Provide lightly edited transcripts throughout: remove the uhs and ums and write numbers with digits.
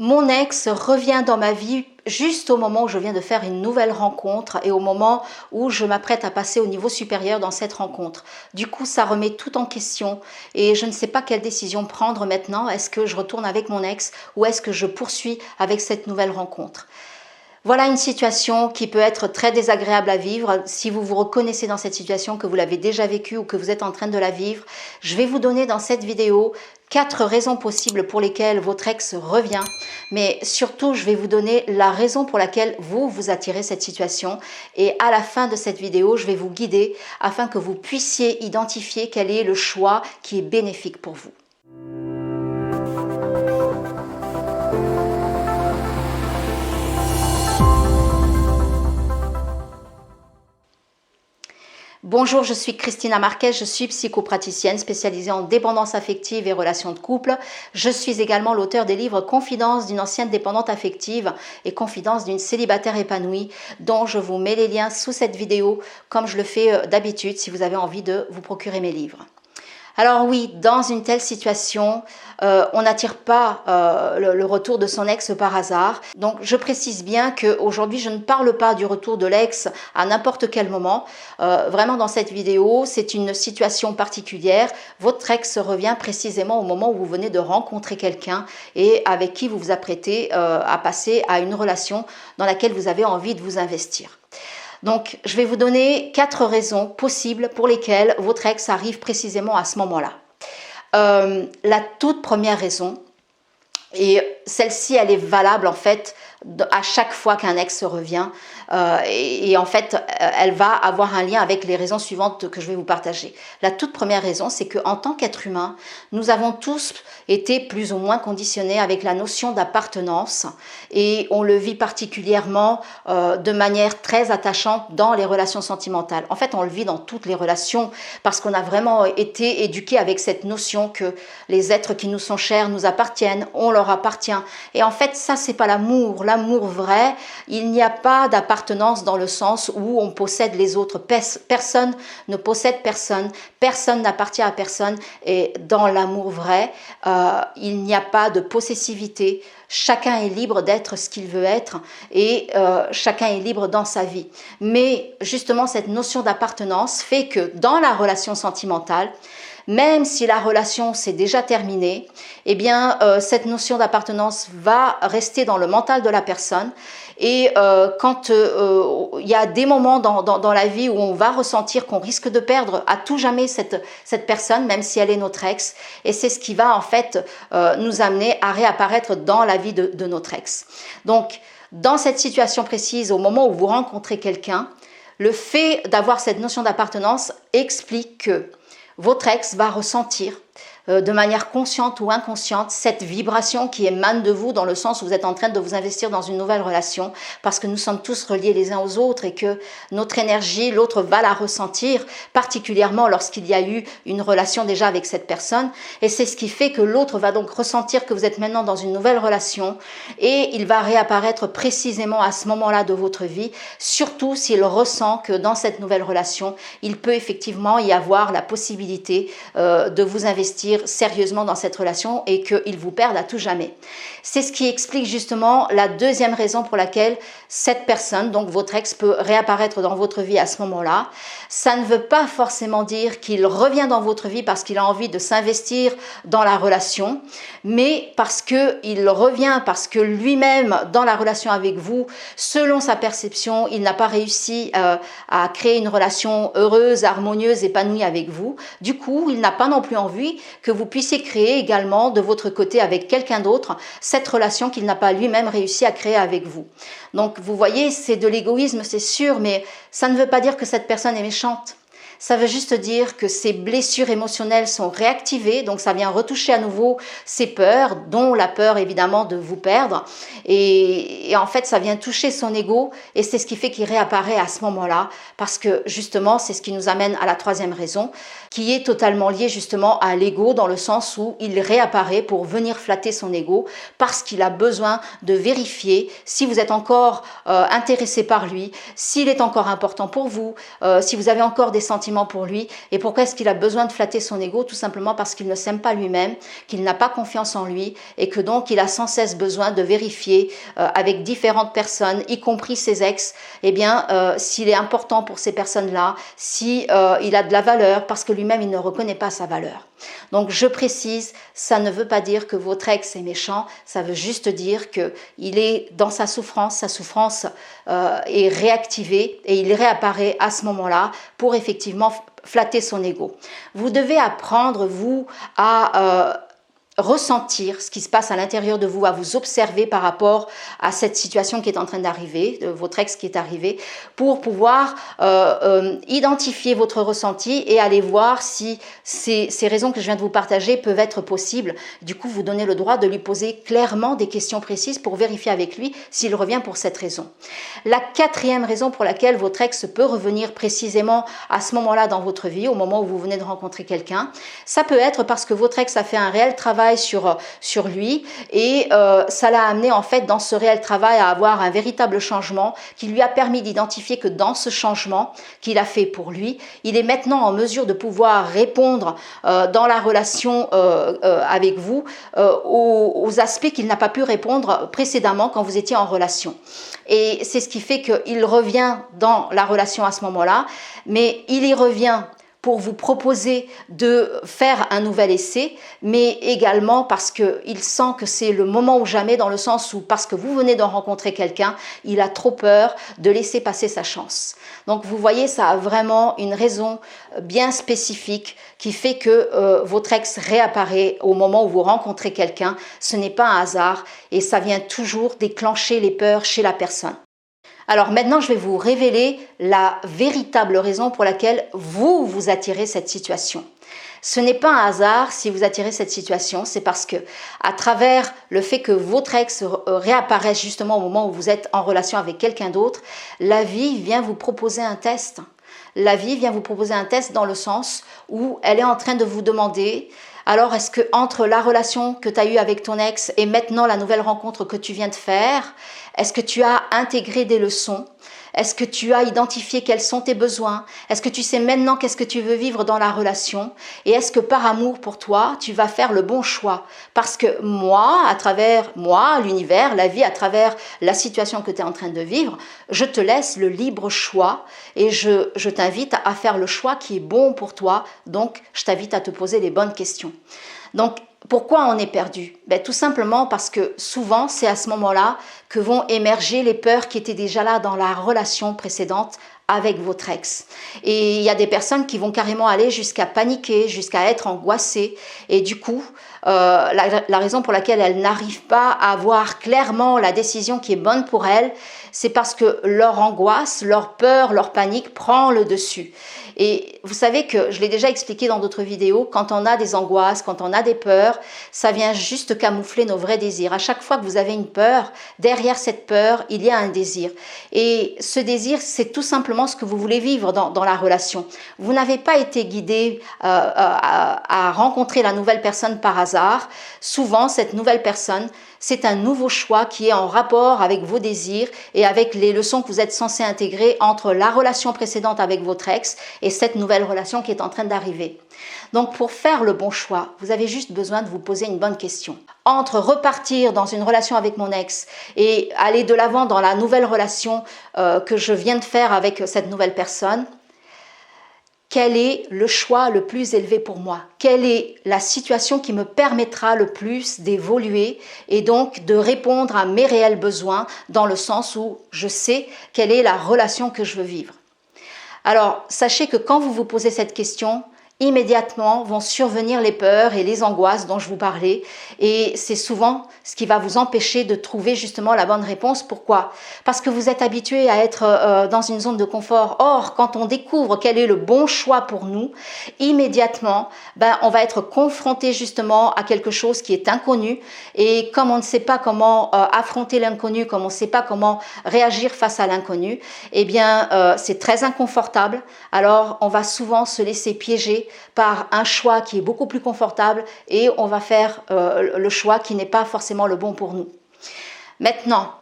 Mon ex revient dans ma vie juste au moment où je viens de faire une nouvelle rencontre et au moment où je m'apprête à passer au niveau supérieur dans cette rencontre. Du coup, ça remet tout en question et je ne sais pas quelle décision prendre maintenant. Est-ce que je retourne avec mon ex ou est-ce que je poursuis avec cette nouvelle rencontre? Voilà une situation qui peut être très désagréable à vivre. Si vous vous reconnaissez dans cette situation, que vous l'avez déjà vécue ou que vous êtes en train de la vivre, je vais vous donner dans cette vidéo 4 raisons possibles pour lesquelles votre ex revient. Mais surtout, je vais vous donner la raison pour laquelle vous attirez cette situation. Et à la fin de cette vidéo, je vais vous guider afin que vous puissiez identifier quel est le choix qui est bénéfique pour vous. Bonjour, je suis Christina Marquez, je suis psychopraticienne spécialisée en dépendance affective et relations de couple. Je suis également l'auteur des livres Confidences d'une ancienne dépendante affective et Confidences d'une célibataire épanouie, dont je vous mets les liens sous cette vidéo, comme je le fais d'habitude si vous avez envie de vous procurer mes livres. Alors oui, dans une telle situation, on n'attire pas le retour de son ex par hasard. Donc je précise bien qu'aujourd'hui, je ne parle pas du retour de l'ex à n'importe quel moment. Vraiment dans cette vidéo, c'est une situation particulière. Votre ex revient précisément au moment où vous venez de rencontrer quelqu'un et avec qui vous vous apprêtez à passer à une relation dans laquelle vous avez envie de vous investir. Donc, je vais vous donner 4 raisons possibles pour lesquelles votre ex arrive précisément à ce moment-là. La toute première raison, et celle-ci, elle est valable en fait à chaque fois qu'un ex revient, et en fait, elle va avoir un lien avec les raisons suivantes que je vais vous partager. La toute première raison, c'est qu'en tant qu'être humain, nous avons tous été plus ou moins conditionnés avec la notion d'appartenance et on le vit particulièrement de manière très attachante dans les relations sentimentales. En fait, on le vit dans toutes les relations parce qu'on a vraiment été éduqués avec cette notion que les êtres qui nous sont chers nous appartiennent, on leur appartient. Et en fait, ça, c'est pas l'amour. L'amour vrai, il n'y a pas d'appartenance dans le sens où on possède les autres. Personne ne possède personne, personne n'appartient à personne. Et dans l'amour vrai, il n'y a pas de possessivité. Chacun est libre d'être ce qu'il veut être et chacun est libre dans sa vie. Mais justement, cette notion d'appartenance fait que dans la relation sentimentale, même si la relation s'est déjà terminée, eh bien, cette notion d'appartenance va rester dans le mental de la personne. Et quand il y a des moments dans la vie où on va ressentir qu'on risque de perdre à tout jamais cette personne, même si elle est notre ex, et c'est ce qui va en fait nous amener à réapparaître dans la vie de notre ex. Donc, dans cette situation précise, au moment où vous rencontrez quelqu'un, le fait d'avoir cette notion d'appartenance explique que votre ex va ressentir de manière consciente ou inconsciente cette vibration qui émane de vous dans le sens où vous êtes en train de vous investir dans une nouvelle relation parce que nous sommes tous reliés les uns aux autres et que notre énergie, l'autre va la ressentir, particulièrement lorsqu'il y a eu une relation déjà avec cette personne et c'est ce qui fait que l'autre va donc ressentir que vous êtes maintenant dans une nouvelle relation et il va réapparaître précisément à ce moment-là de votre vie, surtout s'il ressent que dans cette nouvelle relation, il peut effectivement y avoir la possibilité de vous investir sérieusement dans cette relation et qu'il vous perde à tout jamais. C'est ce qui explique justement la deuxième raison pour laquelle cette personne, donc votre ex, peut réapparaître dans votre vie à ce moment-là. Ça ne veut pas forcément dire qu'il revient dans votre vie parce qu'il a envie de s'investir dans la relation, mais parce qu'il revient, parce que lui-même, dans la relation avec vous, selon sa perception, il n'a pas réussi à créer une relation heureuse, harmonieuse, épanouie avec vous. Du coup, il n'a pas non plus envie que vous puissiez créer également de votre côté avec quelqu'un d'autre cette relation qu'il n'a pas lui-même réussi à créer avec vous. Donc vous voyez, c'est de l'égoïsme, c'est sûr, mais ça ne veut pas dire que cette personne est méchante. Ça veut juste dire que ces blessures émotionnelles sont réactivées, donc ça vient retoucher à nouveau ses peurs, dont la peur évidemment de vous perdre. Et en fait, ça vient toucher son ego et c'est ce qui fait qu'il réapparaît à ce moment-là, parce que justement, c'est ce qui nous amène à la troisième raison, qui est totalement liée justement à l'ego, dans le sens où il réapparaît pour venir flatter son ego, parce qu'il a besoin de vérifier si vous êtes encore intéressé par lui, s'il est encore important pour vous, si vous avez encore des sentiments sentiments pour lui. Et pourquoi est-ce qu'il a besoin de flatter son ego? Tout simplement parce qu'il ne s'aime pas lui-même, qu'il n'a pas confiance en lui et que donc il a sans cesse besoin de vérifier avec différentes personnes, y compris ses ex, eh bien, s'il est important pour ces personnes-là, si il a de la valeur, parce que lui-même il ne reconnaît pas sa valeur. Donc je précise, ça ne veut pas dire que votre ex est méchant, ça veut juste dire qu'il est dans sa souffrance est réactivée et il réapparaît à ce moment-là pour effectivement flatter son ego. Vous devez apprendre, vous, à ressentir ce qui se passe à l'intérieur de vous, à vous observer par rapport à cette situation qui est en train d'arriver, votre ex qui est arrivé, pour pouvoir identifier votre ressenti et aller voir si ces raisons que je viens de vous partager peuvent être possibles. Du coup, vous donnez le droit de lui poser clairement des questions précises pour vérifier avec lui s'il revient pour cette raison. La quatrième raison pour laquelle votre ex peut revenir précisément à ce moment-là dans votre vie, au moment où vous venez de rencontrer quelqu'un, ça peut être parce que votre ex a fait un réel travail sur lui et ça l'a amené en fait dans ce réel travail à avoir un véritable changement qui lui a permis d'identifier que dans ce changement qu'il a fait pour lui, il est maintenant en mesure de pouvoir répondre dans la relation avec vous aux aspects qu'il n'a pas pu répondre précédemment quand vous étiez en relation. Et c'est ce qui fait qu'il revient dans la relation à ce moment-là, mais il y revient pour vous proposer de faire un nouvel essai, mais également parce qu'il sent que c'est le moment ou jamais, dans le sens où, parce que vous venez d'en rencontrer quelqu'un, il a trop peur de laisser passer sa chance. Donc vous voyez, ça a vraiment une raison bien spécifique qui fait que votre ex réapparaît au moment où vous rencontrez quelqu'un. Ce n'est pas un hasard et ça vient toujours déclencher les peurs chez la personne. Alors maintenant, je vais vous révéler la véritable raison pour laquelle vous attirez cette situation. Ce n'est pas un hasard si vous attirez cette situation, c'est parce que à travers le fait que votre ex réapparaisse justement au moment où vous êtes en relation avec quelqu'un d'autre, la vie vient vous proposer un test. La vie vient vous proposer un test dans le sens où elle est en train de vous demander: alors, est-ce que entre la relation que tu as eue avec ton ex et maintenant la nouvelle rencontre que tu viens de faire, est-ce que tu as intégré des leçons? Est-ce que tu as identifié quels sont tes besoins? Est-ce que tu sais maintenant qu'est-ce que tu veux vivre dans la relation? Et est-ce que par amour pour toi, tu vas faire le bon choix? Parce que moi, à travers moi, l'univers, la vie, à travers la situation que tu es en train de vivre, je te laisse le libre choix et je t'invite à faire le choix qui est bon pour toi. Donc, je t'invite à te poser les bonnes questions. Donc, pourquoi on est perdu? Tout simplement parce que souvent, c'est à ce moment-là que vont émerger les peurs qui étaient déjà là dans la relation précédente avec votre ex. Et il y a des personnes qui vont carrément aller jusqu'à paniquer, jusqu'à être angoissées. Et du coup, la raison pour laquelle elles n'arrivent pas à voir clairement la décision qui est bonne pour elles, c'est parce que leur angoisse, leur peur, leur panique prend le dessus. Et vous savez que, je l'ai déjà expliqué dans d'autres vidéos, quand on a des angoisses, quand on a des peurs, ça vient juste camoufler nos vrais désirs. À chaque fois que vous avez une peur, derrière cette peur, il y a un désir. Et ce désir, c'est tout simplement ce que vous voulez vivre dans la relation. Vous n'avez pas été guidé à rencontrer la nouvelle personne par hasard. Souvent, cette nouvelle personne, c'est un nouveau choix qui est en rapport avec vos désirs et avec les leçons que vous êtes censé intégrer entre la relation précédente avec votre ex et cette nouvelle relation qui est en train d'arriver. Donc pour faire le bon choix, vous avez juste besoin de vous poser une bonne question. Entre repartir dans une relation avec mon ex et aller de l'avant dans la nouvelle relation que je viens de faire avec cette nouvelle personne, quel est le choix le plus élevé pour moi? Quelle est la situation qui me permettra le plus d'évoluer et donc de répondre à mes réels besoins dans le sens où je sais quelle est la relation que je veux vivre? Alors, sachez que quand vous vous posez cette question, immédiatement vont survenir les peurs et les angoisses dont je vous parlais et c'est souvent ce qui va vous empêcher de trouver justement la bonne réponse. Pourquoi? Parce que vous êtes habitué à être dans une zone de confort. Or, quand on découvre quel est le bon choix pour nous, immédiatement, on va être confronté justement à quelque chose qui est inconnu et comme on ne sait pas comment affronter l'inconnu, comme on ne sait pas comment réagir face à l'inconnu, eh bien c'est très inconfortable. Alors, on va souvent se laisser piéger par un choix qui est beaucoup plus confortable et on va faire le choix qui n'est pas forcément le bon pour nous. Maintenant,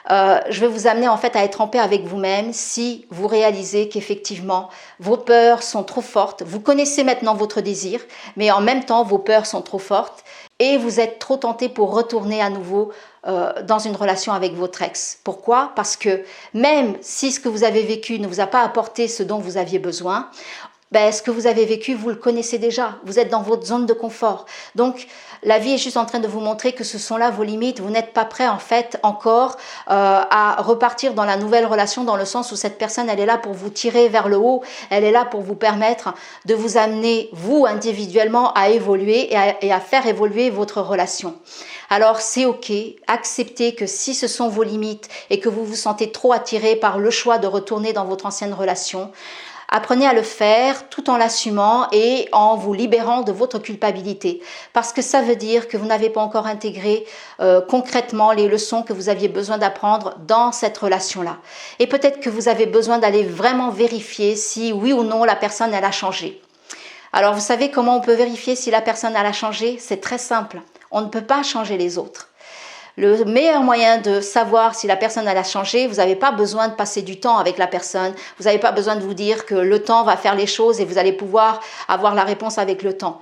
je vais vous amener en fait à être en paix avec vous-même si vous réalisez qu'effectivement vos peurs sont trop fortes. Vous connaissez maintenant votre désir, mais en même temps vos peurs sont trop fortes et vous êtes trop tenté pour retourner à nouveau dans une relation avec votre ex. Pourquoi? Parce que même si ce que vous avez vécu ne vous a pas apporté ce dont vous aviez besoin, ce que vous avez vécu, vous le connaissez déjà. Vous êtes dans votre zone de confort. Donc, la vie est juste en train de vous montrer que ce sont là vos limites. Vous n'êtes pas prêt, en fait, encore à repartir dans la nouvelle relation, dans le sens où cette personne, elle est là pour vous tirer vers le haut. Elle est là pour vous permettre de vous amener, vous, individuellement, à évoluer et à faire évoluer votre relation. Alors, c'est OK. Acceptez que si ce sont vos limites et que vous vous sentez trop attiré par le choix de retourner dans votre ancienne relation, apprenez à le faire tout en l'assumant et en vous libérant de votre culpabilité. Parce que ça veut dire que vous n'avez pas encore intégré concrètement les leçons que vous aviez besoin d'apprendre dans cette relation-là. Et peut-être que vous avez besoin d'aller vraiment vérifier si oui ou non la personne elle a changé. Alors vous savez comment on peut vérifier si la personne elle a changé? C'est très simple. On ne peut pas changer les autres. Le meilleur moyen de savoir si la personne elle a changé, vous n'avez pas besoin de passer du temps avec la personne, vous n'avez pas besoin de vous dire que le temps va faire les choses et vous allez pouvoir avoir la réponse avec le temps.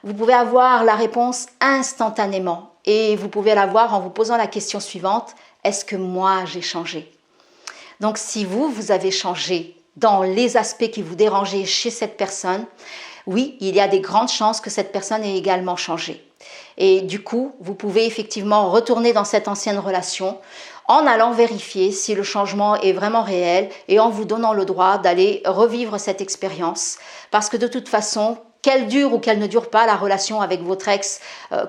Vous pouvez avoir la réponse instantanément et vous pouvez l'avoir en vous posant la question suivante, est-ce que moi j'ai changé? Donc si vous avez changé dans les aspects qui vous dérangeaient chez cette personne, oui, il y a des grandes chances que cette personne ait également changé. Et du coup, vous pouvez effectivement retourner dans cette ancienne relation en allant vérifier si le changement est vraiment réel et en vous donnant le droit d'aller revivre cette expérience. Parce que de toute façon, qu'elle dure ou qu'elle ne dure pas, la relation avec votre ex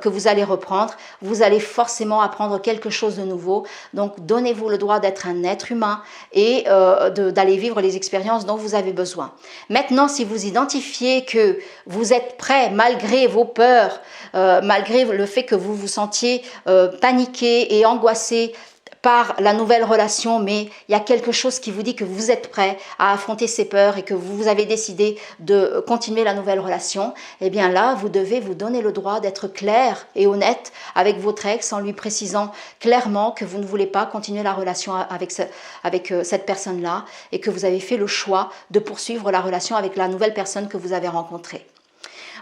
que vous allez reprendre, vous allez forcément apprendre quelque chose de nouveau. Donc, donnez-vous le droit d'être un être humain et d'aller vivre les expériences dont vous avez besoin. Maintenant, si vous identifiez que vous êtes prêt, malgré vos peurs, malgré le fait que vous vous sentiez paniqué et angoissé par la nouvelle relation, mais il y a quelque chose qui vous dit que vous êtes prêt à affronter ces peurs et que vous avez décidé de continuer la nouvelle relation, eh bien là, vous devez vous donner le droit d'être clair et honnête avec votre ex en lui précisant clairement que vous ne voulez pas continuer la relation avec cette personne-là et que vous avez fait le choix de poursuivre la relation avec la nouvelle personne que vous avez rencontrée.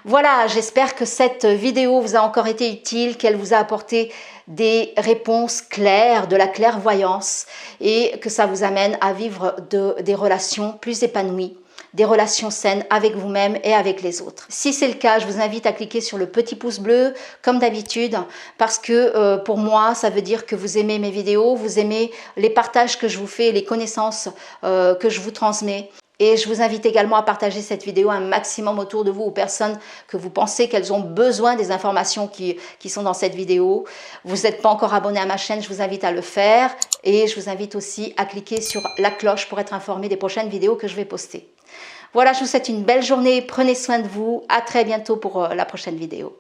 Voilà, j'espère que cette vidéo vous a encore été utile, qu'elle vous a apporté des réponses claires, de la clairvoyance et que ça vous amène à vivre des relations plus épanouies, des relations saines avec vous-même et avec les autres. Si c'est le cas, je vous invite à cliquer sur le petit pouce bleu comme d'habitude parce que pour moi, ça veut dire que vous aimez mes vidéos, vous aimez les partages que je vous fais, les connaissances que je vous transmets. Et je vous invite également à partager cette vidéo un maximum autour de vous aux personnes que vous pensez qu'elles ont besoin des informations qui sont dans cette vidéo. Vous n'êtes pas encore abonné à ma chaîne, je vous invite à le faire. Et je vous invite aussi à cliquer sur la cloche pour être informé des prochaines vidéos que je vais poster. Voilà, je vous souhaite une belle journée, prenez soin de vous, à très bientôt pour la prochaine vidéo.